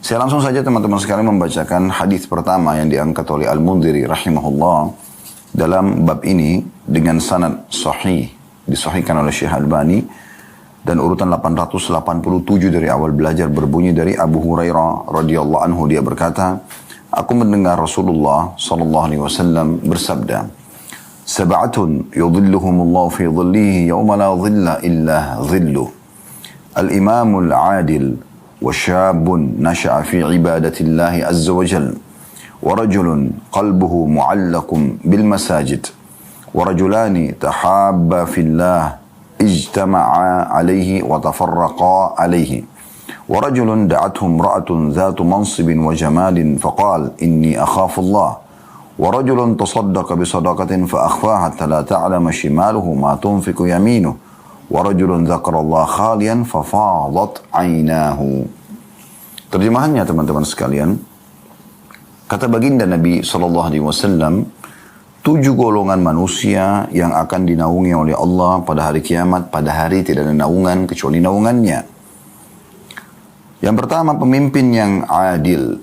Saya langsung saja teman-teman sekalian membacakan hadis pertama yang diangkat oleh Al-Mundhiri rahimahullah dalam bab ini dengan sanad sahih, disahihkan oleh Syekh Albani, dan urutan 887 dari awal belajar berbunyi dari Abu Hurairah radhiyallahu anhu. Dia berkata, aku mendengar Rasulullah sallallahu alaihi wasallam bersabda, "Sab'atun yudhilluhumullahu fi dhillihi yawma la dhilla illa dhilluh. Al-imamul 'adil wa syabun nasha'a fi ibadatillahi azza wa jalla wa rajulun qalbuhu mu'allaqun bil masajid wa rajulani tahabba fillah ijtama'a alayhi wa tafarraqa alayhi wa rajulun da'athu imra'atun dhatu mansibin wa jamalin faqala inni akhafu Allah wa rajulun tasaddaqa bi sadaqatin fa akhfaha hatta la ta'lama shimaluhu ma tunfiqu yaminuhu wa rajulun dzakara Allah khaliyan fa fadat 'ainahu." Terjemahannya teman-teman sekalian, kata baginda Nabi SAW, 7 golongan manusia yang akan dinaungi oleh Allah pada hari kiamat, pada hari tidak ada naungan kecuali naungannya. Yang pertama, pemimpin yang adil.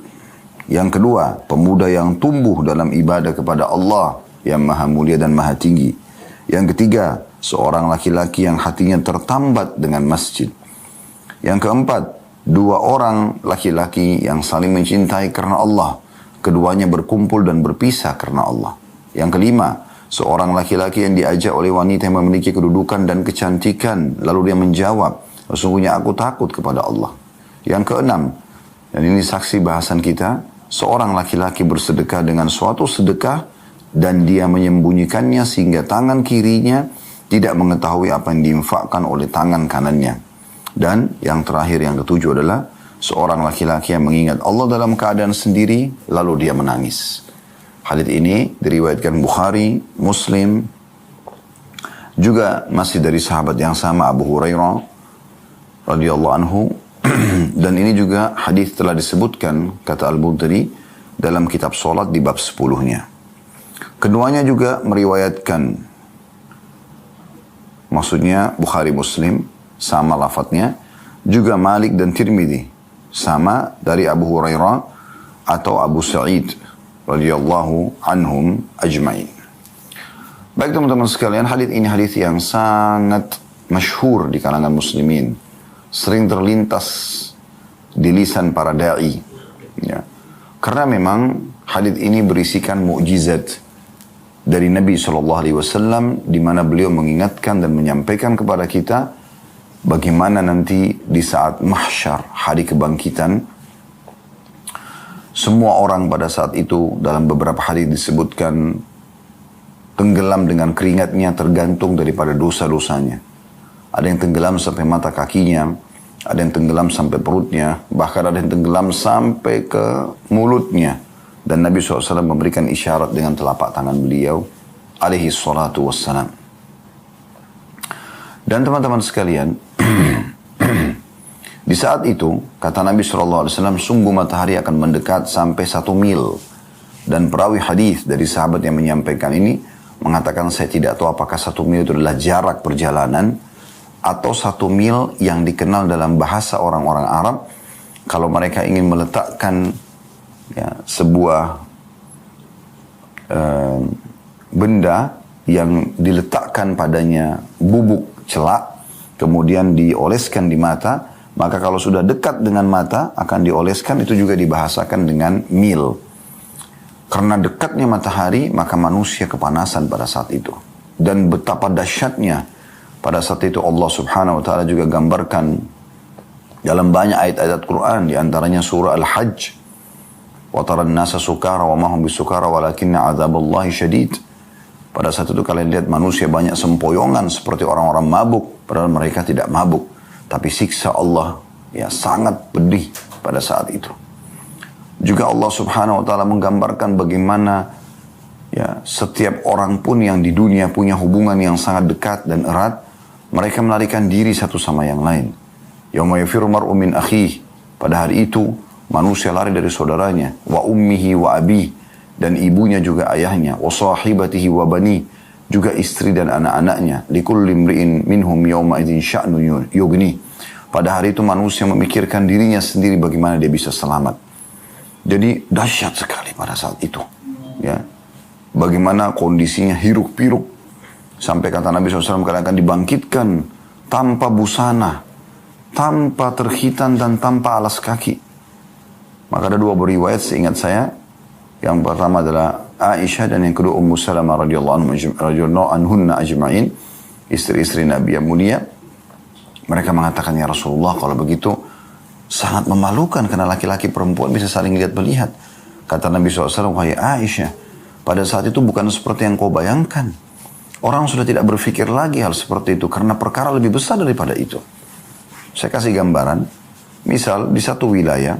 Yang kedua, pemuda yang tumbuh dalam ibadah kepada Allah yang maha mulia dan maha tinggi. Yang ketiga, seorang laki-laki yang hatinya tertambat dengan masjid. Yang keempat, 2 orang laki-laki yang saling mencintai karena Allah. Keduanya berkumpul dan berpisah karena Allah. Yang kelima, seorang laki-laki yang diajak oleh wanita yang memiliki kedudukan dan kecantikan. Lalu dia menjawab, sesungguhnya aku takut kepada Allah. Yang keenam, dan ini saksi bahasan kita, seorang laki-laki bersedekah dengan suatu sedekah dan dia menyembunyikannya sehingga tangan kirinya tidak mengetahui apa yang diinfakkan oleh tangan kanannya. Dan yang terakhir, yang ketujuh adalah seorang laki-laki yang mengingat Allah dalam keadaan sendiri, lalu dia menangis. Hadits ini diriwayatkan Bukhari, Muslim, juga masih dari sahabat yang sama Abu Hurairah radhiyallahu anhu. Dan ini juga hadis telah disebutkan, kata Al-Mundhiri, dalam kitab solat di bab 10-nya. Keduanya juga meriwayatkan, maksudnya Bukhari Muslim, sama lafadznya, juga Malik dan Tirmidzi, sama dari Abu Hurairah atau Abu Sa'id radhiyallahu anhum ajma'in. Baik teman-teman sekalian, hadis ini hadis yang sangat masyhur di kalangan muslimin, sering terlintas di lisan para dai, ya. Karena memang hadis ini berisikan mukjizat dari Nabi SAW, di mana beliau mengingatkan dan menyampaikan kepada kita bagaimana nanti di saat mahsyar, hari kebangkitan, semua orang pada saat itu dalam beberapa hadis disebutkan tenggelam dengan keringatnya tergantung daripada dosa-dosanya. Ada yang tenggelam sampai mata kakinya, ada yang tenggelam sampai perutnya, bahkan ada yang tenggelam sampai ke mulutnya. Dan Nabi SAW memberikan isyarat dengan telapak tangan beliau, alaihi salatu wassalam. Dan teman-teman sekalian, di saat itu, kata Nabi SAW, sungguh matahari akan mendekat sampai 1 mil. Dan perawi hadis dari sahabat yang menyampaikan ini mengatakan, saya tidak tahu apakah 1 mil itu adalah jarak perjalanan atau 1 mil yang dikenal dalam bahasa orang-orang Arab. Kalau mereka ingin meletakkan sebuah benda yang diletakkan padanya bubuk celak, kemudian dioleskan di mata, maka kalau sudah dekat dengan mata akan dioleskan, itu juga dibahasakan dengan mil. Karena dekatnya matahari, maka manusia kepanasan pada saat itu. Dan betapa dahsyatnya pada saat itu Allah Subhanahu wa taala juga gambarkan dalam banyak ayat-ayat Quran, di antaranya surah Al-Hajj. Wa taran nasa sukara wa ma hum bisukara walakinna 'adzaballahi syadid. Pada saat itu kalian lihat manusia banyak sempoyongan seperti orang-orang mabuk, padahal mereka tidak mabuk. Tapi siksa Allah sangat pedih pada saat itu. Juga Allah Subhanahu wa taala menggambarkan bagaimana setiap orang pun yang di dunia punya hubungan yang sangat dekat dan erat, mereka melarikan diri satu sama yang lain. Yauma yafirru mar'u min akhihi, pada hari itu manusia lari dari saudaranya, wa ummihi wa abihi, dan ibunya juga ayahnya, wa sahibatihi wa bani, juga istri dan anak-anaknya, likulli imri'in minhum yawma idzin sya'nun yughni, Pada hari itu manusia memikirkan dirinya sendiri bagaimana dia bisa selamat. Jadi dahsyat sekali pada saat itu. Ya. Bagaimana kondisinya hiruk pikuk. Sampai kata Nabi SAW kalian akan dibangkitkan tanpa busana, tanpa terkhitan dan tanpa alas kaki. Maka ada dua riwayat seingat saya. Yang pertama adalah Aisyah dan yang kedua Ummu Salamah radhiyallahu anhunna ajma'in. Istri-istri Nabi yang mulia. Mereka mengatakan, ya Rasulullah, kalau begitu sangat memalukan karena laki-laki perempuan bisa saling lihat-melihat. Kata Nabi SAW, wahai Aisyah, pada saat itu bukan seperti yang kau bayangkan. Orang sudah tidak berpikir lagi hal seperti itu karena perkara lebih besar daripada itu. Saya kasih gambaran, misal di satu wilayah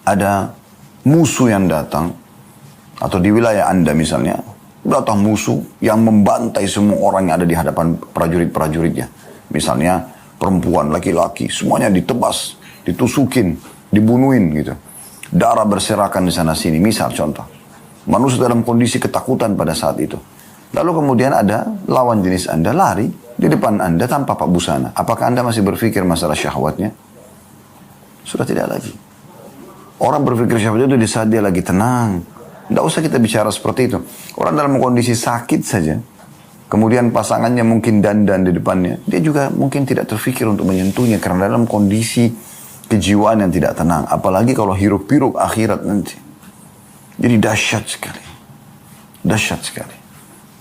ada musuh yang datang, atau di wilayah Anda misalnya, datang musuh yang membantai semua orang yang ada di hadapan prajurit-prajuritnya. Misalnya perempuan, laki-laki, semuanya ditebas, ditusukin, dibunuhin gitu. Darah berserakan di sana sini, misal contoh. Manusia dalam kondisi ketakutan pada saat itu. Lalu kemudian ada lawan jenis Anda lari di depan Anda tanpa pak busana. Apakah Anda masih berpikir masalah syahwatnya? Sudah tidak lagi. Orang berpikir syahwat itu di saat dia lagi tenang. Tidak usah kita bicara seperti itu. Orang dalam kondisi sakit saja, kemudian pasangannya mungkin dandan di depannya, dia juga mungkin tidak terfikir untuk menyentuhnya karena dalam kondisi kejiwaan yang tidak tenang. Apalagi kalau hiruk pikuk akhirat nanti. Jadi dahsyat sekali. Dahsyat sekali.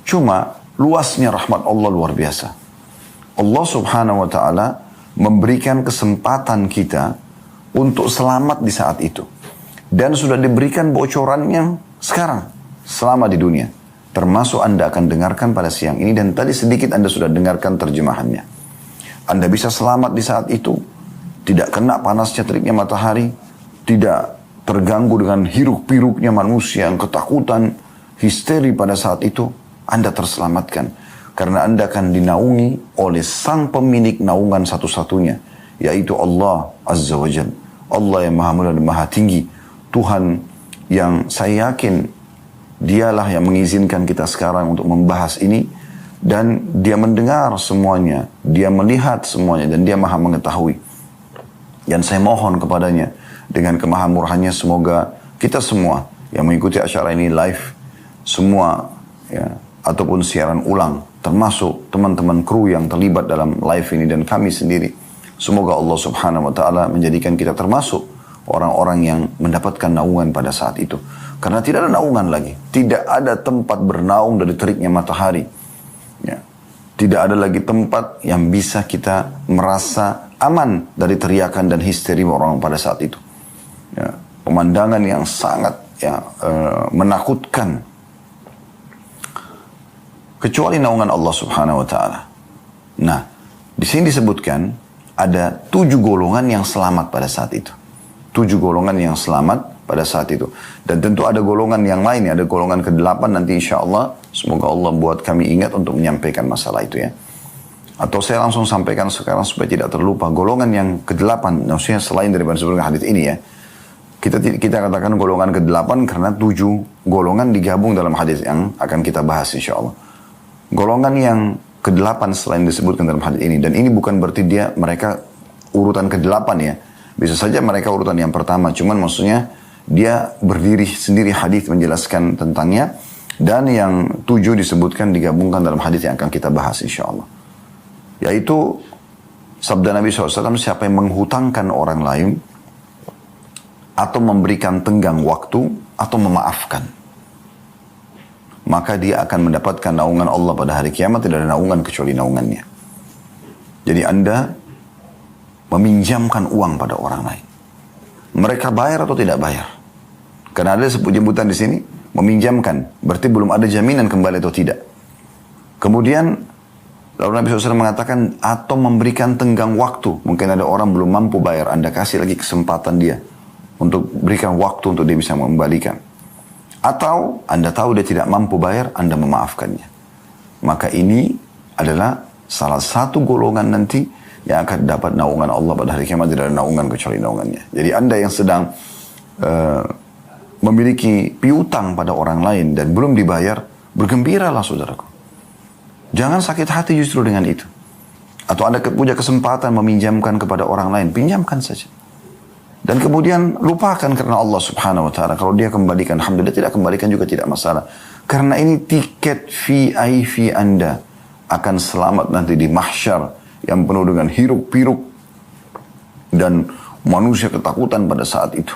Cuma luasnya rahmat Allah luar biasa. Allah subhanahu wa ta'ala memberikan kesempatan kita untuk selamat di saat itu. Dan sudah diberikan bocorannya sekarang, selama di dunia. Termasuk Anda akan dengarkan pada siang ini, dan tadi sedikit Anda sudah dengarkan terjemahannya. Anda bisa selamat di saat itu, tidak kena panasnya teriknya matahari, tidak terganggu dengan hiruk pikuknya manusia yang ketakutan, histeri pada saat itu. Anda terselamatkan. Karena Anda akan dinaungi oleh sang pemilik naungan satu-satunya, yaitu Allah Azza wa Jalla. Allah yang maha mulia dan maha tinggi. Tuhan yang saya yakin dialah yang mengizinkan kita sekarang untuk membahas ini. Dan dia mendengar semuanya. Dia melihat semuanya. Dan dia maha mengetahui. Dan saya mohon kepadanya dengan kemahamurahannya, semoga kita semua yang mengikuti acara ini live, semua ya, ataupun siaran ulang, termasuk teman-teman kru yang terlibat dalam live ini dan kami sendiri, semoga Allah subhanahu wa ta'ala menjadikan kita termasuk orang-orang yang mendapatkan naungan pada saat itu. Karena tidak ada naungan lagi. Tidak ada tempat bernaung dari teriknya matahari. Ya. Tidak ada lagi tempat yang bisa kita merasa aman dari teriakan dan histeri orang pada saat itu. Ya. Pemandangan yang sangat menakutkan. Kecuali naungan Allah subhanahu wa ta'ala. Nah, di sini disebutkan ada 7 golongan yang selamat pada saat itu. 7 golongan yang selamat pada saat itu. Dan tentu ada golongan yang lain, ada golongan ke-8 nanti insya Allah. Semoga Allah buat kami ingat untuk menyampaikan masalah itu ya. Atau saya langsung sampaikan sekarang supaya tidak terlupa. Golongan yang ke-8, maksudnya selain daripada sebelumnya hadits ini ya. Kita katakan golongan ke-8 karena 7 golongan digabung dalam hadis yang akan kita bahas insya Allah. Golongan yang ke-8 selain disebutkan dalam hadis ini. Dan ini bukan berarti mereka urutan ke-8 ya. Bisa saja mereka urutan yang pertama. Cuman maksudnya dia berdiri sendiri hadis menjelaskan tentangnya. Dan yang 7 disebutkan digabungkan dalam hadis yang akan kita bahas insya Allah. Yaitu sabda Nabi SAW, siapa yang menghutangkan orang lain atau memberikan tenggang waktu atau memaafkan, maka dia akan mendapatkan naungan Allah pada hari kiamat. Tidak ada naungan kecuali naungannya. Jadi Anda meminjamkan uang pada orang lain. Mereka bayar atau tidak bayar? Karena ada sebutan di sini, meminjamkan. Berarti belum ada jaminan kembali atau tidak. Kemudian, lalu Nabi SAW mengatakan, atau memberikan tenggang waktu. Mungkin ada orang belum mampu bayar, Anda kasih lagi kesempatan dia untuk berikan waktu untuk dia bisa mengembalikan. Atau Anda tahu dia tidak mampu bayar, Anda memaafkannya. Maka ini adalah salah satu golongan nanti yang akan dapat naungan Allah pada hari kiamat. Tidak ada naungan kecuali naungannya. Jadi Anda yang sedang memiliki piutang pada orang lain dan belum dibayar, bergembiralah saudaraku. Jangan sakit hati justru dengan itu. Atau Anda punya kesempatan meminjamkan kepada orang lain, pinjamkan saja. Dan kemudian lupakan karena Allah subhanahu wa ta'ala. Kalau dia kembalikan, alhamdulillah, tidak kembalikan juga tidak masalah. Karena ini tiket VIP Anda akan selamat nanti di mahsyar yang penuh dengan hiruk-pikuk dan manusia ketakutan pada saat itu.